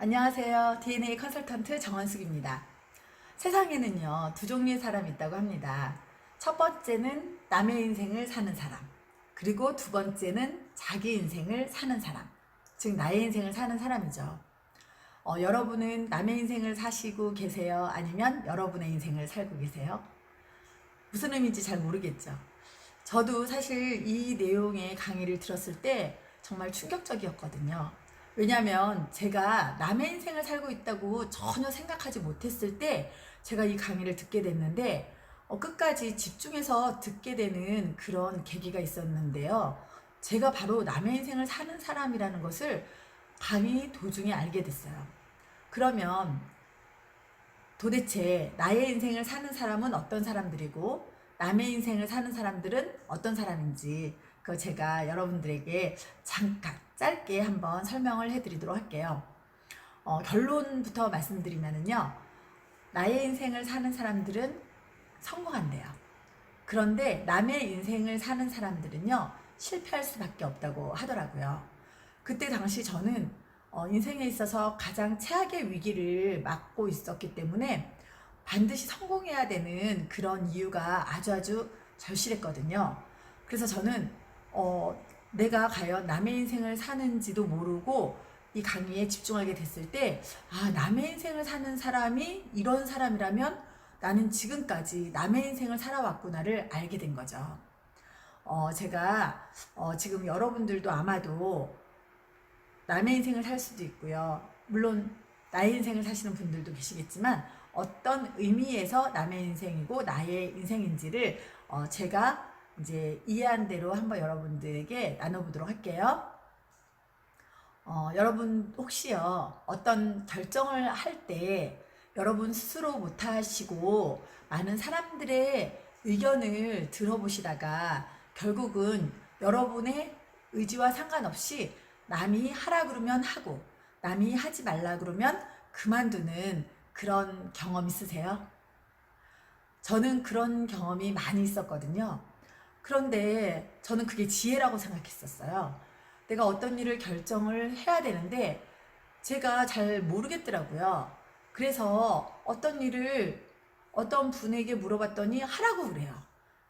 안녕하세요. DNA 컨설턴트 정원숙입니다. 세상에는요, 두 종류의 사람이 있다고 합니다. 첫 번째는 남의 인생을 사는 사람, 그리고 두 번째는 자기 인생을 사는 사람, 즉 나의 인생을 사는 사람이죠. 여러분은 남의 인생을 사시고 계세요? 아니면 여러분의 인생을 살고 계세요? 무슨 의미인지 잘 모르겠죠. 저도 사실 이 내용의 강의를 들었을 때 정말 충격적이었거든요. 왜냐하면 제가 남의 인생을 살고 있다고 전혀 생각하지 못했을 때 제가 이 강의를 듣게 됐는데 끝까지 집중해서 듣게 되는 그런 계기가 있었는데요. 제가 바로 남의 인생을 사는 사람이라는 것을 강의 도중에 알게 됐어요. 그러면 도대체 나의 인생을 사는 사람은 어떤 사람들이고 남의 인생을 사는 사람들은 어떤 사람인지 그 제가 여러분들에게 잠깐 짧게 한번 설명을 해드리도록 할게요. 결론부터 말씀드리면요, 나의 인생을 사는 사람들은 성공한대요. 그런데 남의 인생을 사는 사람들은요, 실패할 수밖에 없다고 하더라고요. 그때 당시 저는 인생에 있어서 가장 최악의 위기를 맞고 있었기 때문에 반드시 성공해야 되는 그런 이유가 아주 절실했거든요. 그래서 저는 내가 과연 남의 인생을 사는지도 모르고 이 강의에 집중하게 됐을 때, 남의 인생을 사는 사람이 이런 사람이라면 나는 지금까지 남의 인생을 살아왔구나를 알게 된 거죠. 제가 지금 여러분들도 아마도 남의 인생을 살 수도 있고요. 물론 나의 인생을 사시는 분들도 계시겠지만 어떤 의미에서 남의 인생이고 나의 인생인지를 제가 이제 이해한 대로 한번 여러분들에게 나눠보도록 할게요. 여러분 혹시요, 어떤 결정을 할 때 여러분 스스로 못하시고 많은 사람들의 의견을 들어보시다가 결국은 여러분의 의지와 상관없이 남이 하라 그러면 하고 남이 하지 말라 그러면 그만두는 그런 경험 있으세요? 저는 그런 경험이 많이 있었거든요. 그런데 저는 그게 지혜라고 생각했었어요. 내가 어떤 일을 결정을 해야 되는데 제가 잘 모르겠더라고요. 그래서 어떤 일을 어떤 분에게 물어봤더니 하라고 그래요.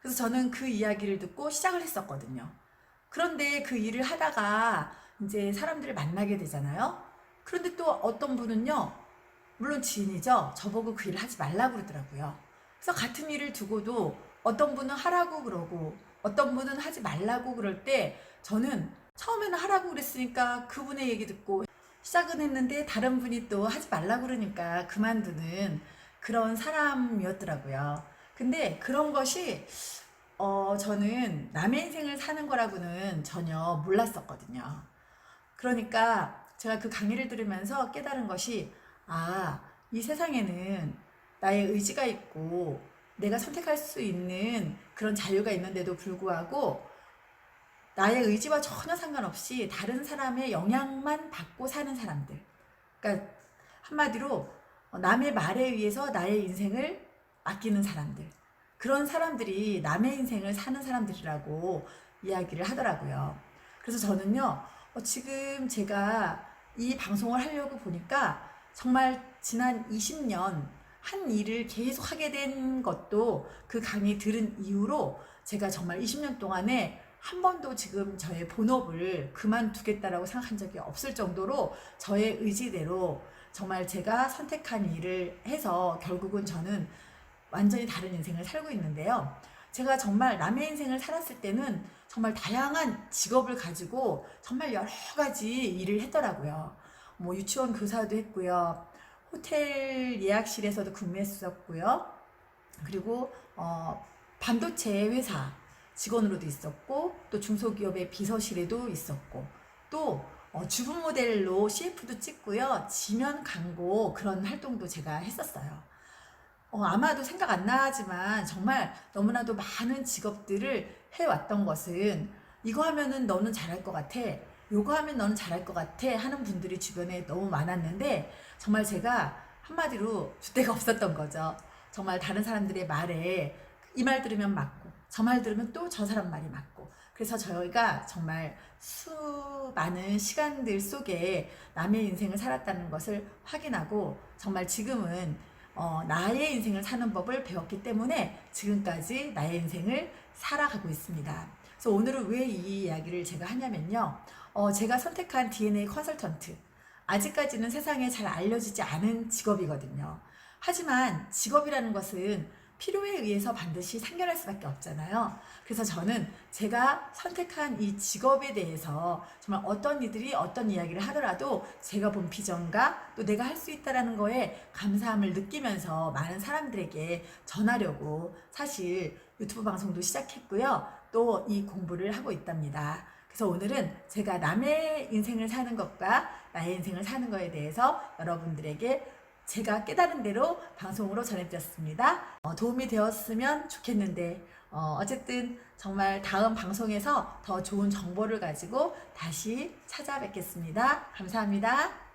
그래서 저는 그 이야기를 듣고 시작을 했었거든요. 그런데 그 일을 하다가 이제 사람들을 만나게 되잖아요. 그런데 또 어떤 분은요, 물론 지인이죠. 저보고 그 일을 하지 말라고 그러더라고요. 그래서 같은 일을 두고도 어떤 분은 하라고 그러고 어떤 분은 하지 말라고 그럴 때 저는 처음에는 하라고 그랬으니까 그분의 얘기 듣고 시작은 했는데 다른 분이 또 하지 말라고 그러니까 그만두는 그런 사람이었더라고요. 근데 그런 것이 저는 남의 인생을 사는 거라고는 전혀 몰랐었거든요. 그러니까 제가 그 강의를 들으면서 깨달은 것이, 이 세상에는 나의 의지가 있고 내가 선택할 수 있는 그런 자유가 있는데도 불구하고 나의 의지와 전혀 상관없이 다른 사람의 영향만 받고 사는 사람들. 그러니까 한마디로 남의 말에 의해서 나의 인생을 아끼는 사람들. 그런 사람들이 남의 인생을 사는 사람들이라고 이야기를 하더라고요. 그래서 저는요, 지금 제가 이 방송을 하려고 보니까 정말 지난 20년 한 일을 계속 하게 된 것도 그 강의 들은 이후로 제가 정말 20년 동안에 한 번도 지금 저의 본업을 그만두겠다라고 생각한 적이 없을 정도로 저의 의지대로 정말 제가 선택한 일을 해서 결국은 저는 완전히 다른 인생을 살고 있는데요. 제가 정말 남의 인생을 살았을 때는 정말 다양한 직업을 가지고 정말 여러 가지 일을 했더라고요. 뭐 유치원 교사도 했고요. 호텔 예약실에서도 근무했었고요. 그리고 반도체 회사 직원으로도 있었고, 또 중소기업의 비서실에도 있었고, 또 주부 모델로 CF도 찍고요. 지면 광고 그런 활동도 제가 했었어요. 아마도 생각 안 나지만 정말 너무나도 많은 직업들을 해왔던 것은, 이거 하면은 너는 잘할 것 같아, 요거 하면 너는 잘할 것 같아 하는 분들이 주변에 너무 많았는데 정말 제가 한마디로 줏대가 없었던 거죠. 정말 다른 사람들의 말에 이 말 들으면 맞고 저 말 들으면 또 저 사람 말이 맞고, 그래서 저희가 정말 수많은 시간들 속에 남의 인생을 살았다는 것을 확인하고 정말 지금은 나의 인생을 사는 법을 배웠기 때문에 지금까지 나의 인생을 살아가고 있습니다. 그래서 오늘은 왜 이 이야기를 제가 하냐면요. 제가 선택한 DNA 컨설턴트. 아직까지는 세상에 잘 알려지지 않은 직업이거든요. 하지만 직업이라는 것은 필요에 의해서 반드시 생겨날 수밖에 없잖아요. 그래서 저는 제가 선택한 이 직업에 대해서 정말 어떤 이들이 어떤 이야기를 하더라도 제가 본 비전과 또 내가 할 수 있다는 거에 감사함을 느끼면서 많은 사람들에게 전하려고 사실 유튜브 방송도 시작했고요. 또 이 공부를 하고 있답니다. 그래서 오늘은 제가 남의 인생을 사는 것과 나의 인생을 사는 것에 대해서 여러분들에게 제가 깨달은 대로 방송으로 전해드렸습니다. 도움이 되었으면 좋겠는데 어쨌든 정말 다음 방송에서 더 좋은 정보를 가지고 다시 찾아뵙겠습니다. 감사합니다.